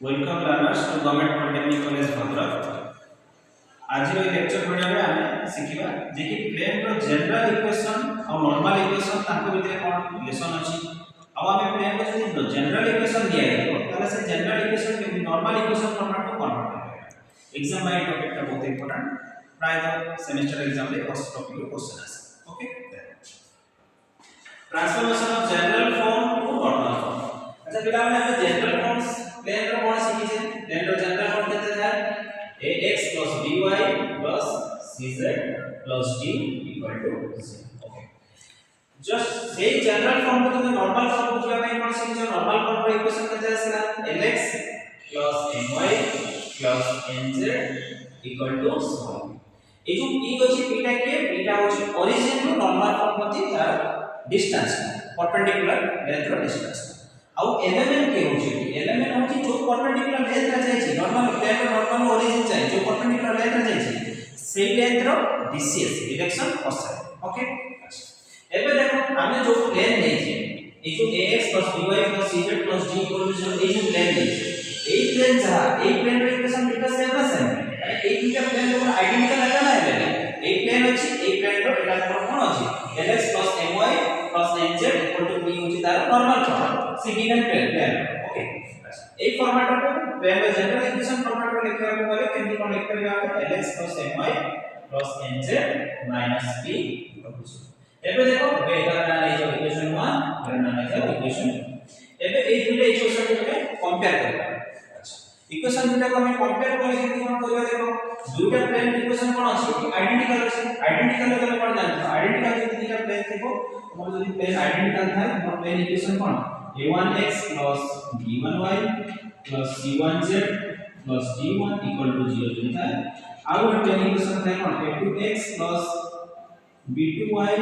Welcome learners to government polytechnic college Bhadrak. आज lecture video में आम शिखा जे कि प्लेन रो जनरल इक्वेशन और नॉर्मल इक्वेशन ताको भितर कोन रिलेशन अछि। अब आम प्लेन को जदि जनरल इक्वेशन दिया गयो ताले से जनरल इक्वेशन के नॉर्मल इक्वेशन फॉर्मेट को कन्वर्ट करबे। एग्जाम में टॉपिक ता बहुत इंपोर्टेंट, प्राय सेमेस्टर एग्जाम रे फर्स्ट टॉपिक क्वेश्चन आसे। Okay, transformation of general form to normal form. अच्छा पिला हमने जनरल फॉर्म्स प्लेन रो कोन सीखी छे। प्लेन रो जनरल फॉर्म केते था ax by cz d equal to 0। Okay, just say general form को तुम नॉर्मल फॉर्म बुझिया ପାଇଁ कोन सीखी छे। नॉर्मल फॉर्म रो इक्वेशन केते आसला lx my nz equal to 0। ए जो p अछि pटा के pटा अछि ओरिजिन रो नॉर्मल फॉर्म प्रति तार डिस्टेंस परपेंडिकुलर लेंथ रो डिस्टेंस। आउ एलिमेंट के होची एलिमेंट होची जो परपेंडिकुलर लेंथ रे जाय छी। नॉर्मल प्लेन रो नॉर्मल ओरिजिन चाहि जो परपेंडिकुलर लेंथ रे जाय छी से लेंथ रो डीसीएस डिरेक्शन कोसाइन। ओके, एबे देखो हमें जो प्लेन नै छी ए जो ax by cz d equal to 0 ए जो प्लेन नै छी ए प्लेन जहा ए प्लेन रो इक्वेशन बिटा सेम ना सेम ए दुटा प्लेन को आइडेंटिकल है ना है। ए प्लेन अछि ए प्लेन रो एटा कोन अछि lx my nz equal to p होची तार नॉर्मल फॉर्म से गिवन प्लेन। ओके, ए फॉर्मेट को प्लेन रो जनरल इक्वेशन फॉर्मेट रो लिखिया को बोले केमि कोन लिख परिबा lx my nz p equal to 0। एबे देखो एबे एटा ना ले जो इक्वेशन 1 एटा ना ले जो इक्वेशन 2। एबे ए दुटा इक्वेशन को कंपेयर करबा। अच्छा, इक्वेशन दुटा को हम कंपेयर करे केमि कोन करबा। देखो दुटा प्लेन इक्वेशन कोन अछि आइडेंटिकल अछि। आइडेंटिकल तो कोन जानत आइडेंटिकल जदि दुटा प्लेन थिबो हमर जदि प्लेन आइडेंटिकल थाय हमर प्लेन इक्वेशन कोन a1x b1y c1z d1 equal to 0 जदि थाय। आउ प्लेन इक्वेशन थाय कोन a2x b2y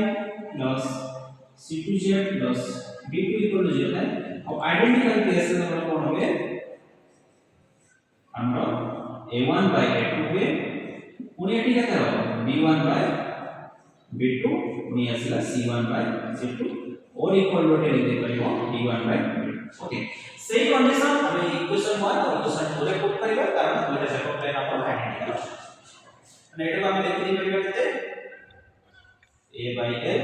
c2z d2 equal to 0 थाय। अब आइडेंटिकल केस में हमर कोन होबे हमर a1 by a2 के पुनी एठी केते हो b1 by b2 पुनी आसला c1 by c2 और इक्वल टू लिख दे परिबो d1 by d2। ओके, सेही कंडीशन हम इक्वेशन 1 और इक्वेशन 2 रे पुट करबा कारण दुटा जाक प्लेन हमर आइडेंटिकल अनि एटा हम लिख दे परिबा केते a by l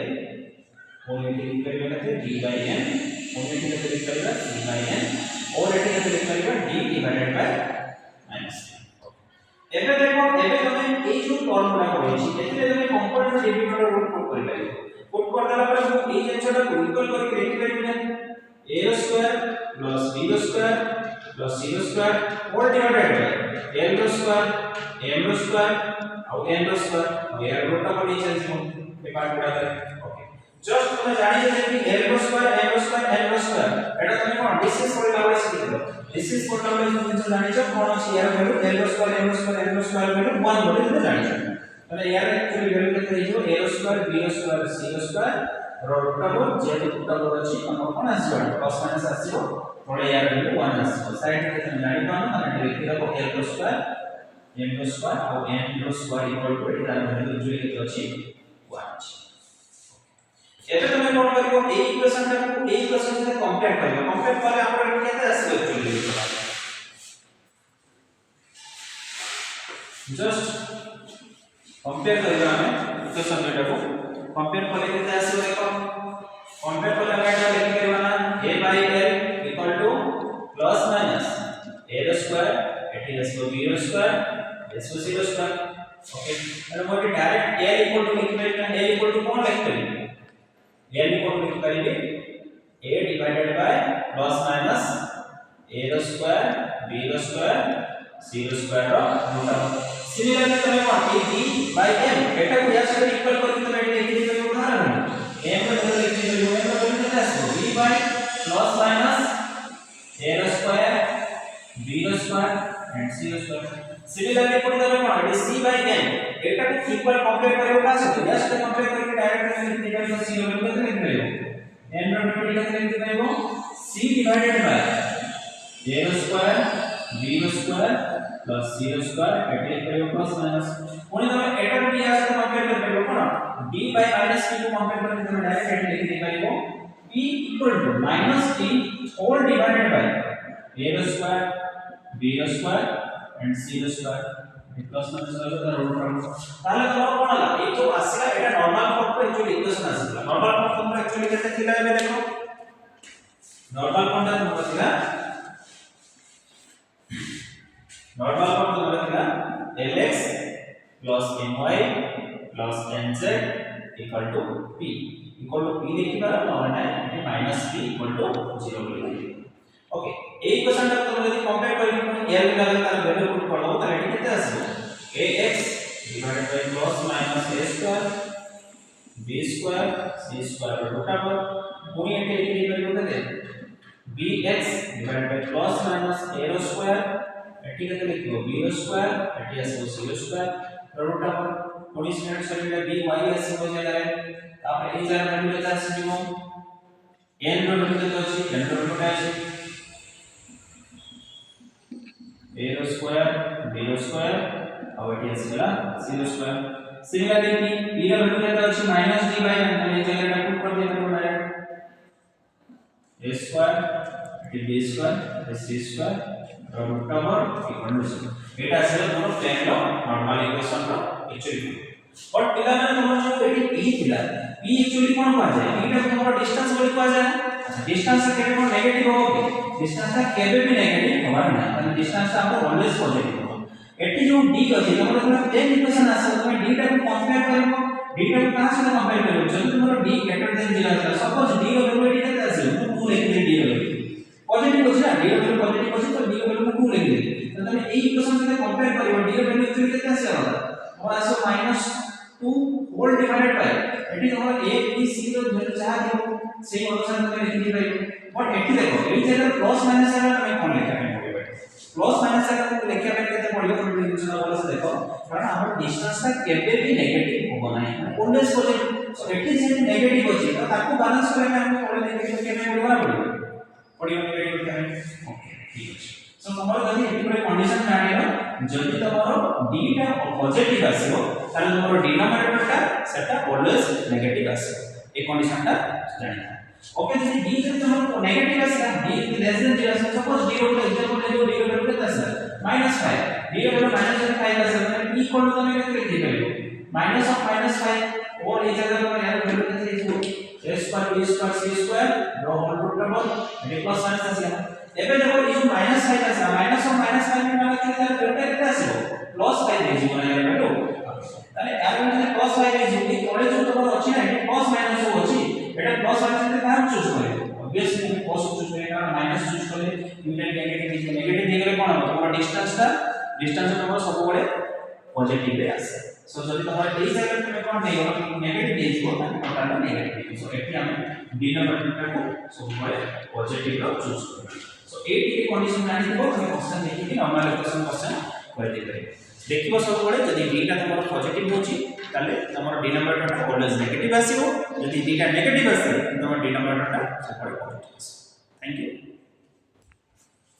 और एठी लिख परिबा केते d by n और एठी केते लिख परिबा c by n और एठी केते लिख परिबा d डिवाइडेड बाय माइनस। एबे देखो एबे तमे ए जो फॉर्मूला होइछि एथिले तमे कंपोनेंट डिविजन रूट पुट करि पाइबो। पुट कर देला पर हम ए जिंसटा को इक्वल करके लिखि परिबो a square b square c square whole divided by l square m square और n स्क्वायर यार रूट का नीचे आइछो ए पार्ट उठा दे। ओके, जस्ट तुम जानि जे कि l square m square n square एटा तमे कोन डिस्टेंस पड़ला वाला सिखिलो। डिस्टेंस पड़ला वाला तुम जानि छ कोन अछि यार value l square m square n square value 1 बोले तुम जानि छ। तने यार एक्चुअली वैल्यू केते हिजो a square b square c square root का जे रूट का अछि हम कोन आसीबो प्लस माइनस आसीबो थोड़े यार वैल्यू 1 आसीबो साइड में तुम जानि पानो माने लिखि दबो l स्क्वायर m स्क्वायर और n square equal to Etah value जो केते अछि 1। एबे तुम कोन करिवो ए इक्वेशन को ए इक्वेशन से कंपेयर करिवो। कंपेयर करले हमर केते आसीबो एक्चुअली जस्ट कंपेयर करिवो हमें इक्वेशन डेटा को कंपेयर करले केते आसीबो देखो। कंपेयर करले हम एटा लिखि करबा ना a by l equal to plus minus a square एठी आसीबो b square s c square. Okay, अरे मोटे डायरेक्ट l इक्वल टू लिखि परिबा l इक्वल टू कोन लिखि परिबे l इक्वल टू लिखि परिबे a divided by plus minus a square b square c square root. Similarly तमे कोन a b by m एटा को या से इक्वल करके तमे एटा लिखि दिबे उदाहरण m को जब लिखि दिबे m को लिखि देता है b by plus minus a square b square and c square. Similarly कोन तमे कोन c by n एटा को इक्वल कंपेयर करियो का से या से कंपेयर करके डायरेक्ट लिखि दिबे तो c रो केते लिखि परिबो n रो केते लिखि परिबो c divided by a square b square plus c square एटा लिखियो प्लस माइनस पुनी तमे एटा को या से कंपेयर कर परिबो कोन d by minus t को कंपेयर करके तमे डायरेक्ट एटा लिखि दे परिबो p equal to -t whole divided by a square b ର ସ୍କ୍ୱାର and c ର ସ୍କ୍ୱାର ପ୍ଲସ୍ ମାଇନସ୍ କଲେ ତାର ରୁଟ୍ ରହିବ। ତାହେଲେ ତମର କଣ ହେଲା ଏଇ ଯୋଉ ଆସିଲା এটা নরমাল ফর্ম ରେ एक्चुअली इक्वेशन ଆସିଲା। নরমাল ফর্ম ରେ एक्चुअली କେତେ ଥିଲା ଏବେ ଦେଖ नॉर्मल फॉर्म ଟା ତମର ଥିଲା नॉर्मल फॉर्म तमरा थिला lx my nz equal to p लिखि पार नहले नाही माइनस p इक्वल टू 0 लिखि। ओके ए क्वेश्चन ता तमरा यदि कंपेयर करि l लेवल तार वैल्यू पुट करलो ताले एटी केते आसीबो ax divided by plus minus a square b square c square root over पुनी एटी लिखि परिबो केते bx divided by plus minus a रो स्क्वायर एटी केते लिखिबो b रो स्क्वायर एटी आसीबो c रो स्क्वायर रूट ओवर 19 मिनट सरीला b y आसीबो जगह तापर ए जगह वैल्यू केते आसीबो n रो वैल्यू केते अछि n रो वैल्यू काय अछि a रो स्क्वायर b रो स्क्वायर और एटी आसीला c रो स्क्वायर सिमिलरली p रो वैल्यू केते अछि माइनस d बाय n तो ए जगह पुट कर देबो direct a square b square c square root over equal to 0 एटा आसीला तमरो प्लेन रो नॉर्मल इक्वेशन रो एक्चुअली बट पिला माने तमरो जो एटी p थिला p एक्चुअली कोन पा जाय एटा तमरो डिस्टेंस बोली पा जाय डिस्टेंस केबे कोन नेगेटिव हो डिस्टेंस का केबे भी नेगेटिव होबार ना माने डिस्टेंस का हमको ऑलवेज पॉजिटिव हो एटी जो d अछि तमरो पूरा प्लेन इक्वेशन आसे तमे d टा को कंपेयर करबो d टा को कहां से कंपेयर करबो जब तमरो d ग्रेटर देन 0 आसे सपोज d रो वैल्यू एटी केते आसे तो 2 लिख दे d रो वैल्यू पॉजिटिव अछि ना d रो वैल्यू पॉजिटिव अछि तो d रो वैल्यू 2 लिख दे तो तमे ए इक्वेशन से कंपेयर करबो d रो वैल्यू एक्चुअली केते आसे और आसे -2 होल डिवाइडेड बाय एटी तमरो a b c रो वैल्यू जहा दियो सेही अनुसार तमे लिखि पाइबो बट एटी देखो एई जगह प्लस माइनस आला तमे कोन लिखा पड़िबो प्लस माइनस आला तमे लिखा पे केते पड़िबो तमे इक्वेशन वाला से देखो कारण हमर डिस्टेंस का केबे भी नेगेटिव होबो नाही ऑलवेज पॉजिटिव सो एटी जे नेगेटिव अछि तो ताको बैलेंस करे हम कोन नेगेटिव केबे पड़िबो नेगेटिव केबे ओके ठीक अछि सो हमर जदी एटी पर कंडीशन जानिलो जदी तमरो d टा पॉजिटिव आसीबो ताले तमरो डिनोमिनेटर टा सेटा ऑलवेज नेगेटिव आसीबो ए कंडीशन टा जानिलो ओके जदी d जदी तमरो नेगेटिव आसीला d लेस देन 0 आसे सपोज d रो एग्जांपल ले जो d रो वैल्यू केते आसे -5 d रो वैल्यू -5 आसे तमे p इक्वल टू तमे केते लिखि परिबो -5 और ए जगह तमे यार वैल्यू केते लिखिबो a square b square c square रो होल रूट डबल ए प्लस माइनस आसीला एबे देखो ई जो -5 आसे माइनस और -5 में माने केते वैल्यू केते आसीबो +5 हे जीवन यार वैल्यू ताले यार वैल्यू +5 हे जीवन तोळे जो तमरो अछि ना ए प्लस माइनस हो अछि एटा प्लस माइनस से कहां चूज करे ऑब्वियसली हम प्लस चूज करे कारण माइनस चूज करे यूनिट नेगेटिव देगले कोन हो तमरो डिस्टेंस तमरो सब बळे पॉजिटिव रे आसे सो जदी तमरो ए जगह तमे कोन देगो नेगेटिव देजो ताकि टोटल नेगेटिव सो एठी हम डिनोमिनेटर को सब बळे पॉजिटिव रो चूज करू सो एटी के कंडीशन जानि देबो हम क्वेश्चन देखि कि नॉर्मल क्वेश्चन कर दे करे देखिबो सब बळे जदी d टा तमरो पॉजिटिव होची ताले तमरो डिनोमिनेटर टा ऑलवेज नेगेटिव आसीबो जदी d टा नेगेटिव आसे तमरो डिनोमिनेटर टा सब बळे पॉजिटिव आसे थैंक यू।